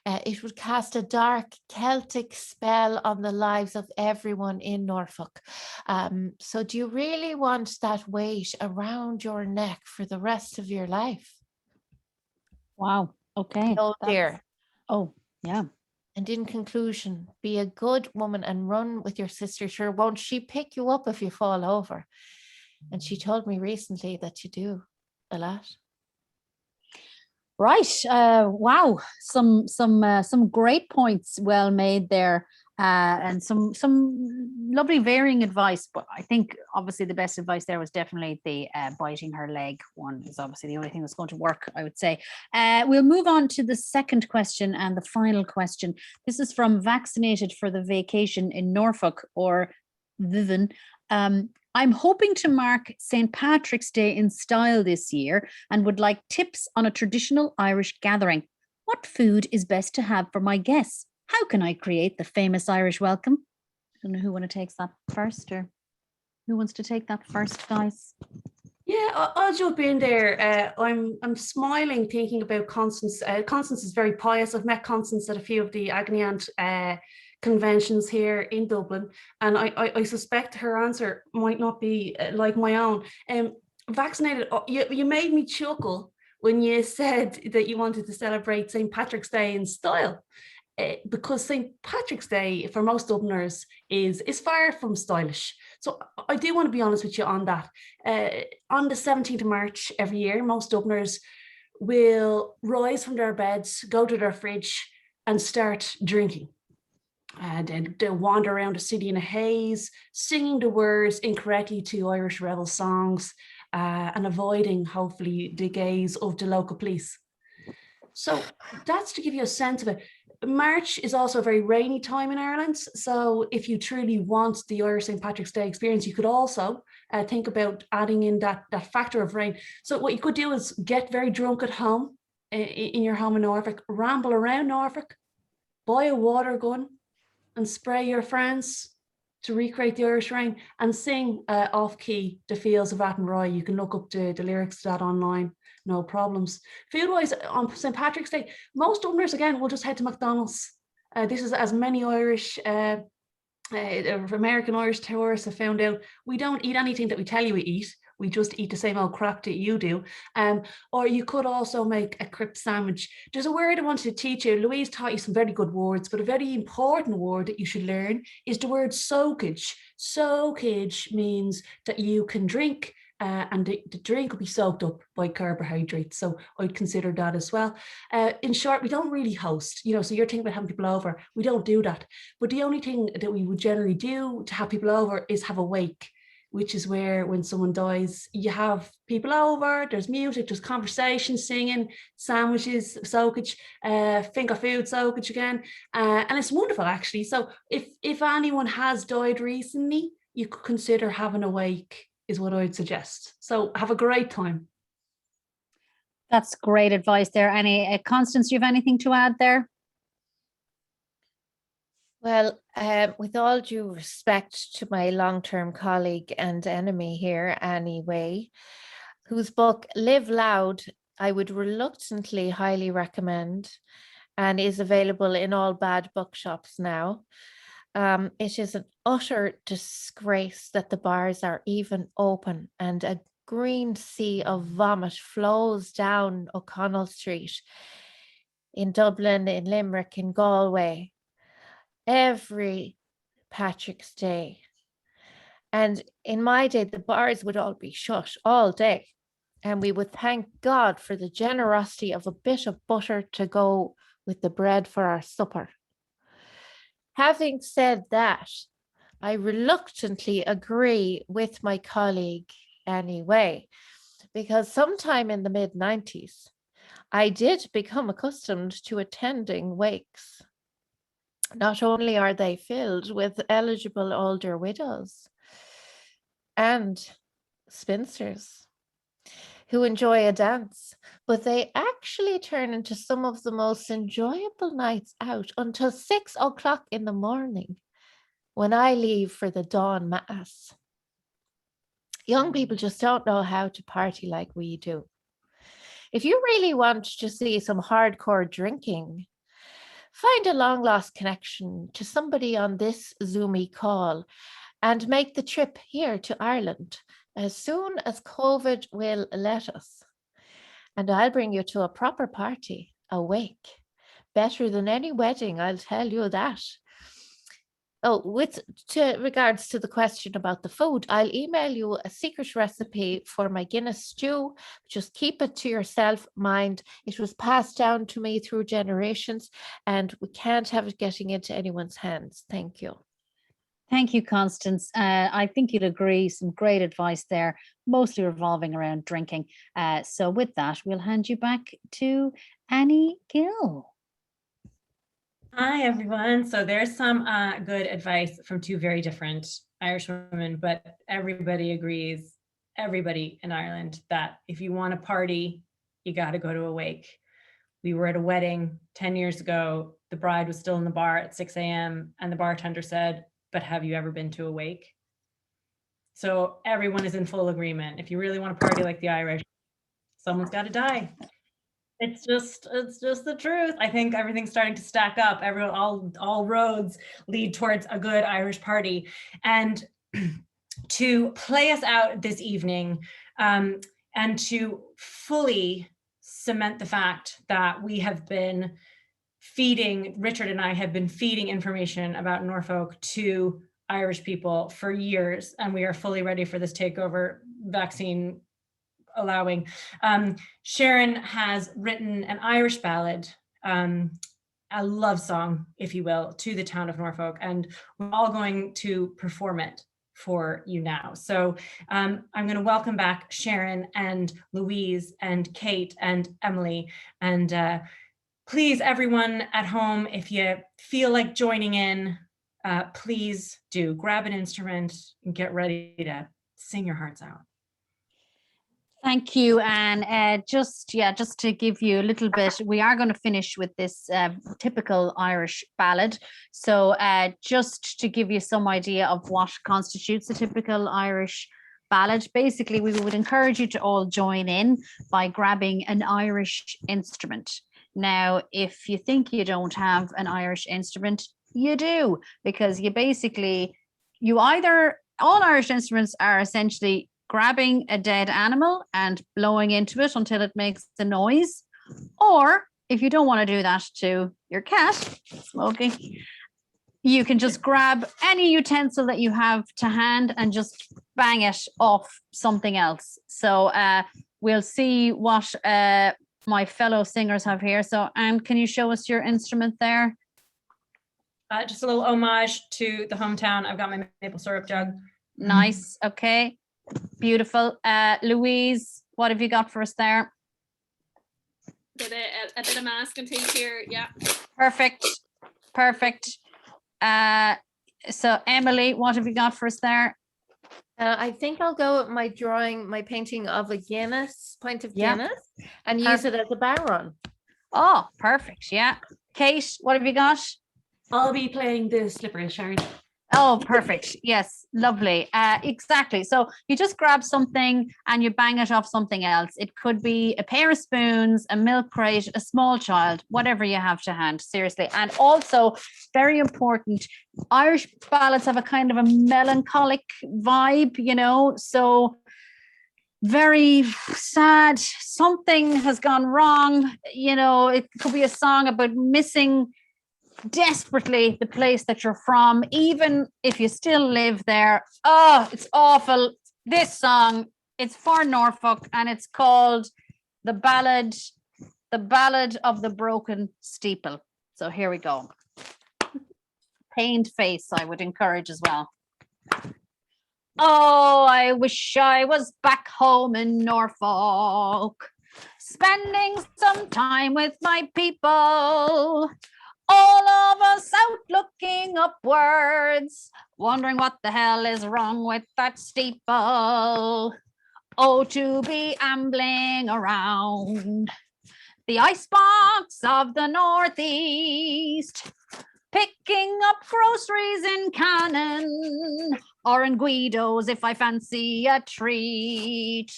it would cast a dark Celtic spell on the lives of everyone in Norfolk. So do you really want that weight around your neck for the rest of your life? Wow. Okay. Oh dear. Oh, yeah. And in conclusion, be a good woman and run with your sister. Sure, won't she pick you up if you fall over? And she told me recently that you do a lot. Right. Wow. Some great points well made there, and some lovely varying advice. But I think obviously the best advice there was definitely the biting her leg one is obviously the only thing that's going to work, I would say. We'll move on to the second question and the final question. This is from Vaccinated for the Vacation in Norfolk, or Vivian. I'm hoping to mark St. Patrick's Day in style this year and would like tips on a traditional Irish gathering. What food is best to have for my guests? How can I create the famous Irish welcome? I don't know who wants to take that first, or who wants to take that first, guys? Yeah, I'll jump in there. I'm smiling thinking about Constance. Constance is very pious. I've met Constance at a few of the Agony Aunt conventions here in Dublin, and I suspect her answer might not be like my own. Vaccinated, you made me chuckle when you said that you wanted to celebrate St. Patrick's Day in style, because St. Patrick's Day for most Dubliners is far from stylish. So I do want to be honest with you on that. On the 17th of March every year, most Dubliners will rise from their beds, go to their fridge and start drinking. And they'll wander around the city in a haze, singing the words incorrectly to Irish rebel songs, and avoiding, hopefully, the gaze of the local police. So that's to give you a sense of it. March is also a very rainy time in Ireland. So if you truly want the Irish St. Patrick's Day experience, you could also think about adding in that factor of rain. So what you could do is get very drunk at home, in your home in Norfolk, ramble around Norfolk, buy a water gun, and spray your friends to recreate the Irish rain, and sing off-key The Fields of Athenry. You can look up the lyrics to that online, no problems. Food-wise, on St. Patrick's Day, most Dubliners, again, will just head to McDonald's. This is, as many Irish, American Irish tourists have found out, we don't eat anything that we tell you we eat. We just eat the same old crap that you do. Or you could also make a crisp sandwich. There's a word I wanted to teach you. Louise taught you some very good words, but a very important word that you should learn is the word soakage. Soakage means that you can drink and the drink will be soaked up by carbohydrates. So I'd consider that as well. In short, we don't really host, so you're thinking about having people over. We don't do that. But the only thing that we would generally do to have people over is have a wake, which is where when someone dies, you have people over, there's music, there's conversation, singing, sandwiches, soakage, finger food, soakage again. And it's wonderful, actually. So if anyone has died recently, you could consider having a wake, is what I'd suggest. So have a great time. That's great advice there, Annie. Constance, do you have anything to add there? Well, with all due respect to my long-term colleague and enemy here, Annie Way, whose book Live Loud I would reluctantly highly recommend and is available in all bad bookshops now. It is an utter disgrace that the bars are even open and a green sea of vomit flows down O'Connell Street in Dublin, in Limerick, in Galway, every Patrick's Day. And in my day, the bars would all be shut all day. And we would thank God for the generosity of a bit of butter to go with the bread for our supper. Having said that, I reluctantly agree with my colleague Annie Way, because sometime in the mid-90s, I did become accustomed to attending wakes. Not only are they filled with eligible older widows and spinsters who enjoy a dance, but they actually turn into some of the most enjoyable nights out until 6 o'clock in the morning when I leave for the dawn mass. Young people just don't know how to party like we do. If you really want to see some hardcore drinking, find a long lost connection to somebody on this Zoomy call and make the trip here to Ireland as soon as COVID will let us. And I'll bring you to a proper party, a wake. Better than any wedding, I'll tell you that. Oh, regards to the question about the food, I'll email you a secret recipe for my Guinness stew. Just keep it to yourself, mind. It was passed down to me through generations and we can't have it getting into anyone's hands. Thank you. Thank you, Constance. I think you'd agree, some great advice there, mostly revolving around drinking. So with that, we'll hand you back to Annie Gill. Hi, everyone. So there's some good advice from two very different Irish women, but everybody agrees, everybody in Ireland, that if you want to party, you got to go to a wake. We were at a wedding 10 years ago. The bride was still in the bar at 6 a.m. and the bartender said, "But have you ever been to a wake?" So everyone is in full agreement. If you really want to party like the Irish, someone's got to die. It's just the truth. I think everything's starting to stack up. All roads lead towards a good Irish party. And to play us out this evening, and to fully cement the fact that we have been Richard and I have been feeding information about Norfolk to Irish people for years, and we are fully ready for this takeover, vaccine allowing. Sharon has written an Irish ballad, a love song, if you will, to the town of Norfolk, and we're all going to perform it for you now. So I'm going to welcome back Sharon and Louise and Kate and Emily, and please, everyone at home, if you feel like joining in, please do grab an instrument and get ready to sing your hearts out. Thank you, Anne. Just to give you a little bit, we are going to finish with this typical Irish ballad. So just to give you some idea of what constitutes a typical Irish ballad, basically we would encourage you to all join in by grabbing an Irish instrument. Now, if you think you don't have an Irish instrument, you do, because all Irish instruments are essentially grabbing a dead animal and blowing into it until it makes a noise. Or if you don't want to do that to your cat, Smokey, you can just grab any utensil that you have to hand and just bang it off something else. So we'll see what my fellow singers have here. So Anne, can you show us your instrument there? Just a little homage to the hometown. I've got my maple syrup jug. Nice. Okay. Beautiful. Louise, what have you got for us there? Got a bit of mask and tape here. Yeah. Perfect. Perfect. So Emily, what have you got for us there? I think I'll go with my painting of a Guinness, pint of Yeah. Guinness, and use it as a baron. Oh, perfect. Yeah. Kate, what have you got? I'll be playing the slippery Sharon. Oh, perfect. Yes, lovely. Exactly. So you just grab something and you bang it off something else. It could be a pair of spoons, a milk crate, a small child, whatever you have to hand, seriously. And also, very important, Irish ballads have a kind of a melancholic vibe, you know, so very sad. Something has gone wrong. You know, it could be a song about missing desperately the place that you're from, even if you still live there. Oh, it's awful. This song, it's for Norfolk, and it's called the ballad of the broken steeple. So here we go. Pained face, I would encourage as well. Oh, I wish I was back home in Norfolk, spending some time with my people. All of us out looking upwards, wondering what the hell is wrong with that steeple. Oh, to be ambling around the icebox of the Northeast, picking up groceries in Cannon or in Guido's if I fancy a treat.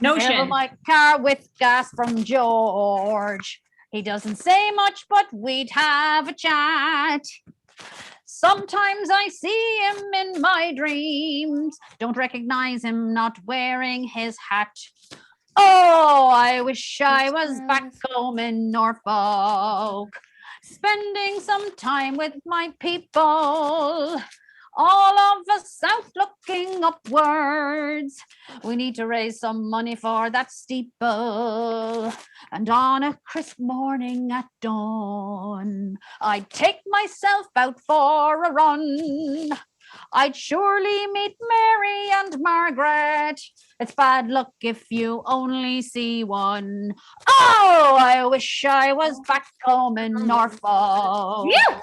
Notion. Fill my car with gas from George. He doesn't say much, but we'd have a chat. Sometimes I see him in my dreams. Don't recognize him not wearing his hat. Oh, I wish I was back home in Norfolk, spending some time with my people. All of us out looking upwards. We need to raise some money for that steeple. And on a crisp morning at dawn, I'd take myself out for a run. I'd surely meet Mary and Margaret. It's bad luck if you only see one. Oh, I wish I was back home in Norfolk. Yeah.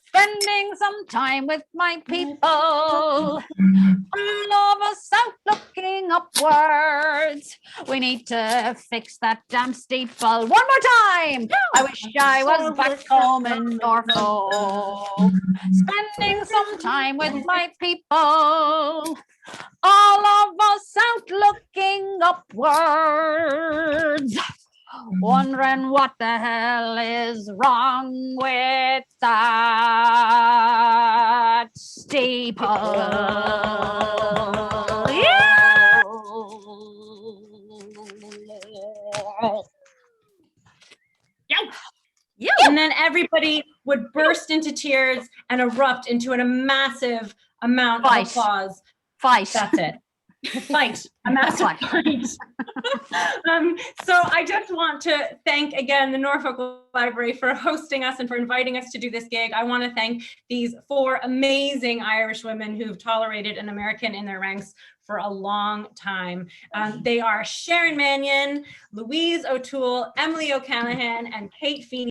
Spending some time with my people. All of us out looking upwards. We need to fix that damn steeple. One more time. I wish I was back home in Norfolk, spending some time with my people. All of us out looking upwards, wondering what the hell is wrong with that steeple. Yeah. Yeah. And then everybody would burst into tears and erupt into a massive amount of applause. Fight. That's it. Fight. A massive fight. So I just want to thank again the Norfolk Library for hosting us and for inviting us to do this gig. I want to thank these 4 amazing Irish women who've tolerated an American in their ranks for a long time. They are Sharon Mannion, Louise O'Toole, Emily O'Callaghan, and Kate Feeney.